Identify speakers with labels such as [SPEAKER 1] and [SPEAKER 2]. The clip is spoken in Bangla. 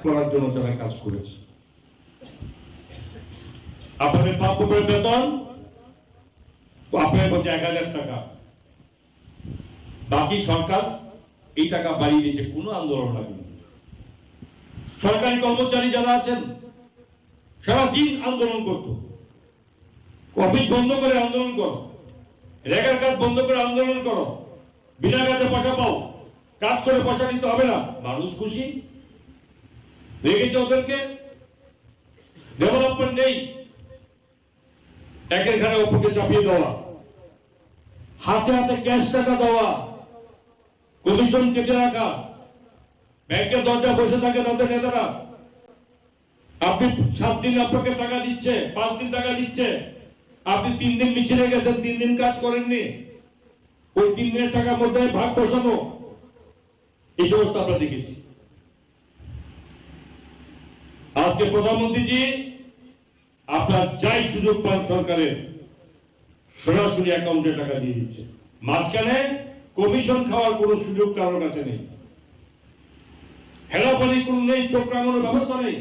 [SPEAKER 1] করার জন্য তারা কাজ করেছে। আপনাদের প্রাপ্য বেতন আপনার বলছে 1000 টাকা, বাকি সরকার এই টাকা বাড়িয়ে দিয়েছে, কোনো আন্দোলন লাগেনি। সরকারি কর্মচারী যারা আছেন সারাদিন আন্দোলন করতো, অফিস বন্ধ করে আন্দোলন করো, রেগার কাজ বন্ধ করে আন্দোলন করো, বিনা কাজে পয়সা পাও, কাজ করে পয়সা নিতে হবে না। মানুষ খুশি, রেখেছে ওদেরকে। ডেভেলপমেন্ট নেই, একের ঘরে অপরকে চাপিয়ে দেওয়া, হাতে হাতে ক্যাশ টাকা দেওয়া, কমিশন কেটে রাখা, ব্যাংকের দরজা বসে থাকে তাদের নেতারা। আপনি 7 দিন আপনাকে টাকা দিচ্ছে, 5 দিন টাকা দিচ্ছে, আপনি 3 দিন মিছিলে গেছেন, 3 দিন কাজ করেননি, ওই 3 দিনের টাকার মধ্যে ভাগ বসানো, এই সমস্ত আমরা দেখেছি। আজকে প্রধানমন্ত্রীজি আপনার যাই সুযোগ পান সরকারের সরাসরি অ্যাকাউন্টে টাকা দিয়ে দিচ্ছে, মাঝখানে কমিশন খাওয়ার কোন সুযোগ কারোর কাছে নেই, হেলাপালি কোন নেই, চোখ রাঙানোর ব্যবস্থা নেই।